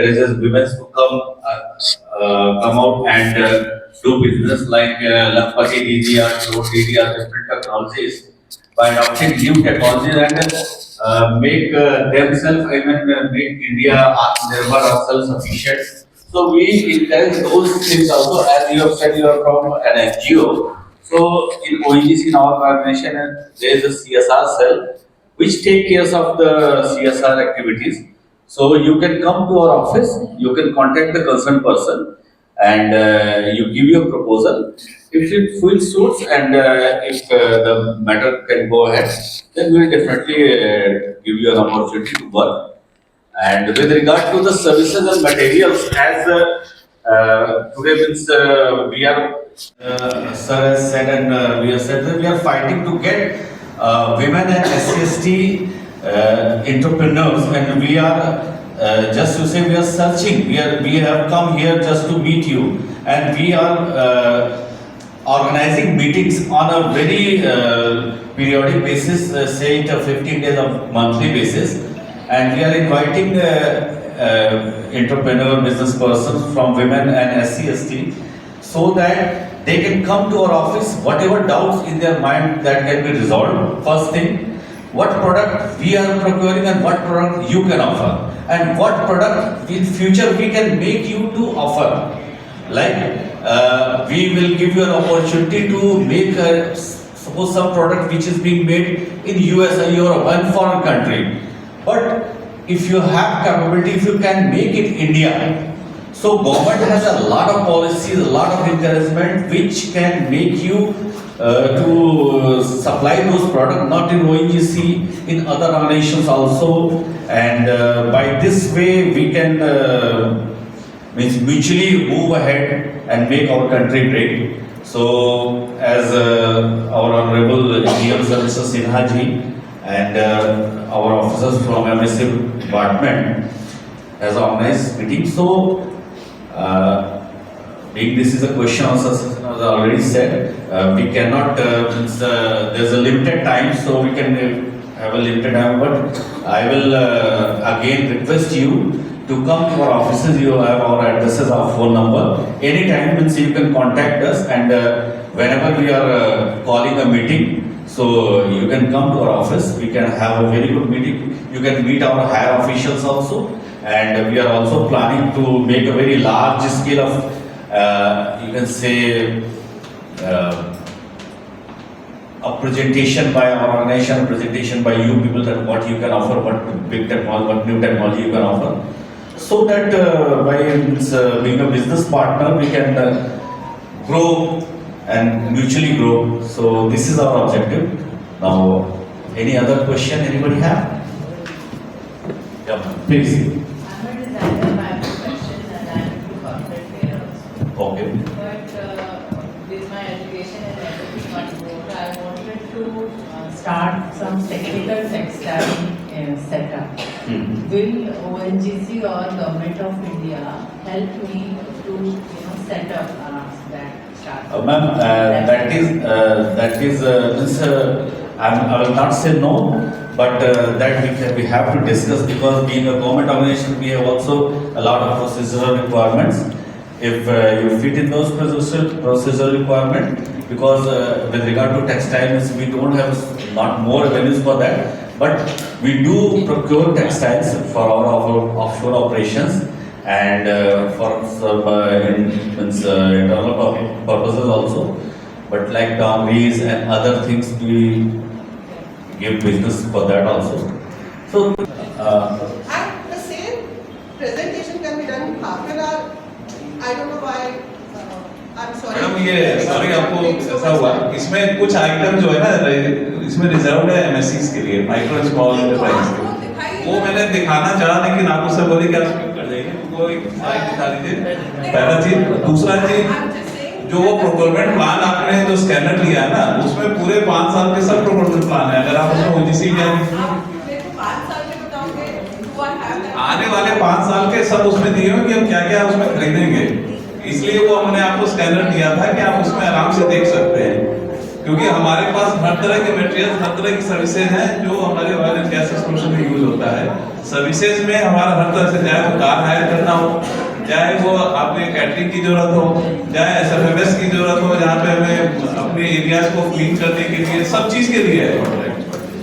encourages women to come out and do business like Lakpati Didi or Float Didi or different technologies by adopting new technologies and make themselves, I mean, make India Atmanirbhar or self-sufficient. So we encourage those things also. As you have said, you are from an NGO. So in ONGC, in our organization, there is a CSR cell which take care of the CSR activities. So you can come to our office, you can contact the concerned person, and you give your proposal. If it fully suits and if the matter can go ahead, then we will definitely give you an opportunity to work. And with regard to the services and materials, as today means we are, sir has said and we have said that we are fighting to get women and SC/ST entrepreneurs, and we are just to say we are searching. We have come here just to meet you, and we are organizing meetings on a very periodic basis, say it 15 days of monthly basis, and we are inviting entrepreneur business persons from women and SC/ST so that they can come to our office, whatever doubts in their mind that can be resolved. First thing, what product we are procuring and what product you can offer, and what product in future we can make you to offer. Like we will give you an opportunity to make suppose some product which is being made in US or Europe and foreign country. But if you have capability, if you can make it India, so government has a lot of policies, a lot of encouragement which can make you to supply those products, not in ONGC, in other nations also, and by this way we can means mutually move ahead and make our country great. So as our Honorable DM Services Sinha ji and our officers from MSC department has organized meeting. So being this is a question also, as already said, we cannot, there's a limited time, so we can have a limited time, but I will again request you to come to our offices. You have our addresses, our phone number. Anytime means you can contact us, and whenever we are calling a meeting, so you can come to our office. We can have a very good meeting. You can meet our higher officials also, and we are also planning to make a very large scale of, you can say, a presentation by our organization, a presentation by you people that what you can offer, what big technology, what new technology you can offer, so that by being a business partner we can grow and mutually grow. So this is our objective. Now, any other question anybody have? Yeah, please. I'm a designer, I have a question, and I'm into corporate care also. Okay. But with my education and everything on board, I wanted to start some technical textile setup. Will ONGC or Government of India help me to set up that start? Ma'am, that is I will not say no, but that we have to discuss, because being a government organization, we have also a lot of procedural requirements. If you fit in those procedural requirements, because with regard to textiles, we don't have not more avenues for that, but we do procure textiles for our offshore operations, and for some internal purposes also. But like dowries and other things, we give business for that also. So and the same presentation can be done in half an hour. I don't know why. I'm sorry. Madam ये sorry आपको ऐसा हुआ, इसमें कुछ item जो है ना इसमें रिजर्व है एमएससीज के लिए, माइक्रो स्मॉल एंटरप्राइज के, वो मैंने दिखाना चाहा लेकिन आप उससे बोले कि आप स्किप कर जाइए, वो एक स्लाइड दिखा दीजिए। पहला चीज, दूसरा चीज, जो वो प्रोक्योरमेंट प्लान आपने जो स्कैनर लिया है ना, उसमें पूरे 5 साल के सब प्रोक्योरमेंट प्लान है। अगर आप उसमें ओजीसी क्या आने वाले 5 साल के सब उसमें दिए हो कि हम क्या क्या उसमें खरीदेंगे, इसलिए वो हमने आपको स्कैनर दिया था कि आप उसमें आराम से देख सकते हैं। क्योंकि हमारे पास हर तरह के मटेरियल, हर तरह की सर्विसेज हैं जो हमारे ऑयल एंड गैस एक्सप्लोरेशन में यूज होता है। सर्विसेज में हमारा हर तरह से, चाहे वो कार हायर करना हो, चाहे वो आपने कैटरिंग की जरूरत हो, चाहे SFMS की जरूरत हो, जहाँ पे हमें अपने एरियाज को क्लीन करने के लिए, सब चीज के लिए है।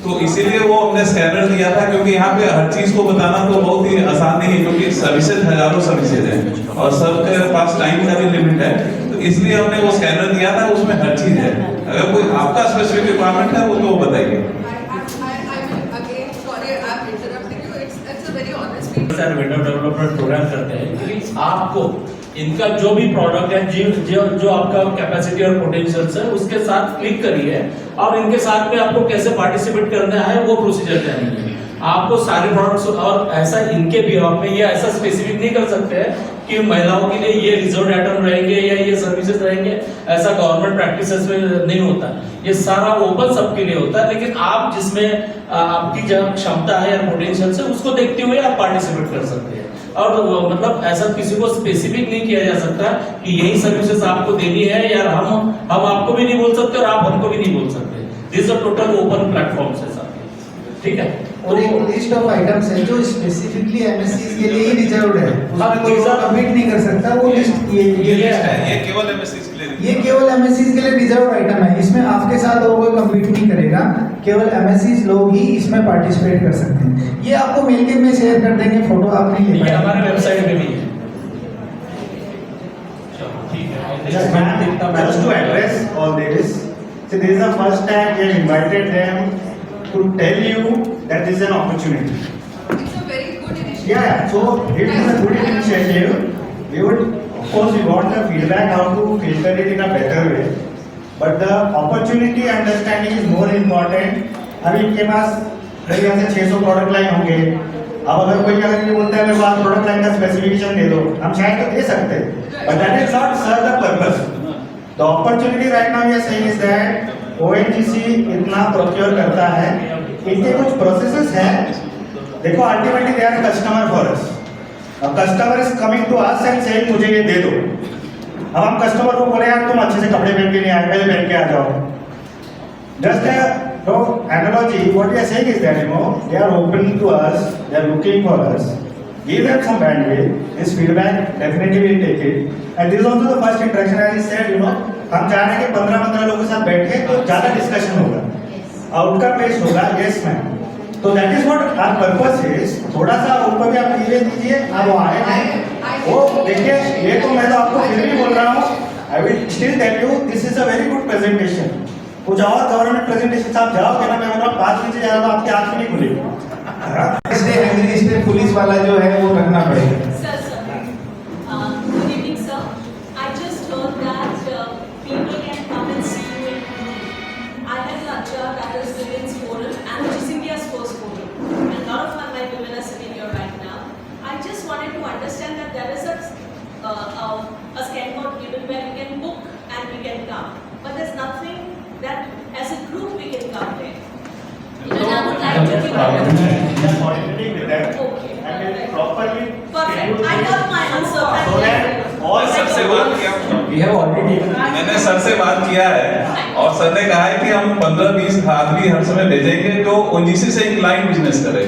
तो इसीलिए वो हमने स्कैनर दिया था, क्योंकि यहाँ पे हर चीज को बताना तो बहुत ही आसान नहीं है, क्योंकि सर्विसेज हजारों सर्विसेज हैं और सबके पास टाइम का भी लिमिट है। तो इसलिए हमने वो स्कैनर दिया था, उसमें हर चीज है। अगर कोई आपका स्पेसिफिक रिक्वायरमेंट है वो तो बताइए। सर विंडो डेवलपमेंट प्रोग्राम करते हैं कि आपको इनका जो भी प्रोडक्ट है, जो आपका कैपेसिटी और पोटेंशियल्स है उसके साथ क्लिक करिए और इनके साथ में आपको कैसे पार्टिसिपेट करना है वो प्रोसीजर जानिए। आपको सारे प्रोडक्ट्स, और ऐसा इनके भी आप में ये ऐसा स्पेसिफिक नहीं कर सकते हैं कि महिलाओं के लिए ये रिजर्व आइटम रहेंगे या ये सर्विसेज रहेंगे, ऐसा गवर्नमेंट प्रैक्टिसेस में नहीं होता। ये सारा ओपन सबके लिए होता है, लेकिन आप जिसमें आपकी जब क्षमता है या पोटेंशियल है उसको देखते हुए आप पार्टिसिपेट कर सकते हैं। और मतलब ऐसा किसी को स्पेसिफिक नहीं किया जा सकता कि यही सर्विसेज आपको देनी है, या हम आपको भी नहीं बोल सकते और आप हमको भी नहीं बोल सकते। This a total open platform है सर, ठीक है। और एक लिस्ट ऑफ आइटम्स है जो स्पेसिफिकली एमएससीज के लिए ही रिजर्व्ड है, उसमें कोई और कमिट नहीं कर सकता। वो लिस्ट ये लिस्ट है, ये केवल एमएससीज के लिए, ये केवल एमएससीज के लिए रिजर्व्ड आइटम है। इसमें आपके साथ और कोई कम्पीट नहीं करेगा, केवल एमएससीज लोग ही इसमें पार्टिसिपेट कर सकते हैं। ये आपको मेल के में शेयर कर देंगे, फोटो आप नहीं ले ये पाएंगे। हमारे वेबसाइट पे भी है। Just to address all this, so this is the first time we have invited them to tell you that this is an opportunity. It's a very good initiative. Yeah, so it is a good initiative. We would, of course, we want the feedback how to filter it in a better way. But the opportunity understanding is more important. अभी इनके पास मेरे ख्याल से 600 product line होंगे। अब अगर कोई अगर ये बोलता है मेरे पास प्रोडक्ट लाइन का स्पेसिफिकेशन दे दो, हम शायद तो दे सकते हैं, but that is not serve the purpose. The opportunity right now we are saying is that ONGC इतना प्रोक्योर करता है, इनके कुछ प्रोसेसेस हैं। देखो ultimately they are a customer for us. अब customer is coming to us and saying मुझे ये दे दो। अब हम कस्टमर को बोले यार तुम अच्छे से कपड़े पहन के नहीं आए, पहले पहन के आ जाओ। Just a analogy, what we are saying is that they are open to us, they are looking for us. Give them some bandwidth. This feedback definitely will take it. And this is also the first interaction, as I said, हम चाह रहे हैं कि 15 लोगों के साथ बैठे तो ज़्यादा डिस्कशन होगा, आउटकम बेस्ड होगा। यस मैम, तो that is what our purpose is. थोड़ा सा ऊपर भी आप नीचे दीजिए, आप वो आए नहीं वो देखिए। ये तो मैं तो आपको फिर भी बोल रहा हूँ, I will still tell you this is a very good presentation. कुछ और गवर्नमेंट प्रेजेंटेशन आप जाओगे ना, मैं बोल 5 नीचे जा रहा हूँ, आपकी आँख नहीं खुलेगी। इसलिए पुलिस वाला जो है वो रखना पड़ेगा। Sir, good evening, sir. I just heard that people can come and see you in IHL Ladja, that is Women's Forum, and which is India's first forum. And a lot of my women are sitting here right now. I just wanted to understand that there is a scan code given where we can book and we can come, but there's nothing that as a group we can come there. And I would like to give Coordinating with them Okay. and will properly Perfect. I got my answer. Thank so you. that all sir से बात किया, मैंने sir से बात किया है और sir ने कहा है कि हम 15-20 आदमी हर समय भेजेंगे जो ओएनजीसी से इंक्लाइन बिजनेस करे।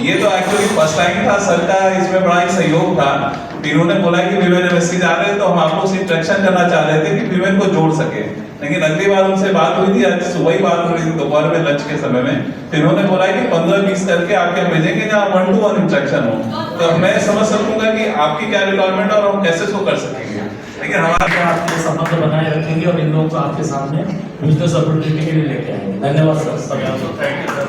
ये तो एक्चुअली फर्स्ट टाइम था, सर का इसमें बड़ा ही सहयोग था। इन्होंने बोला कि विमेन एमएससी जा रहे हैं तो हम आप लोग से इंटरेक्शन करना चाह रहे थे कि विमेन को जोड़ सके। लेकिन अगली बार उनसे बात हुई थी, आज सुबह ही बात हुई थी दोपहर में लंच के समय में, तो इन्होंने बोला कि 15-20 करके आपके हम भेजेंगे जहाँ 1-to-1 इंटरेक्शन हो, तो मैं समझ सकूंगा कि आपकी क्या रिक्वायरमेंट है और हम कैसे इसको कर सकेंगे। लेकिन हमारे आपके संबंध बनाए रखेंगे और इन लोगों को आपके सामने बिजनेस अपॉर्चुनिटी के लिए लेके आएंगे। धन्यवाद सर। Thank you, sir.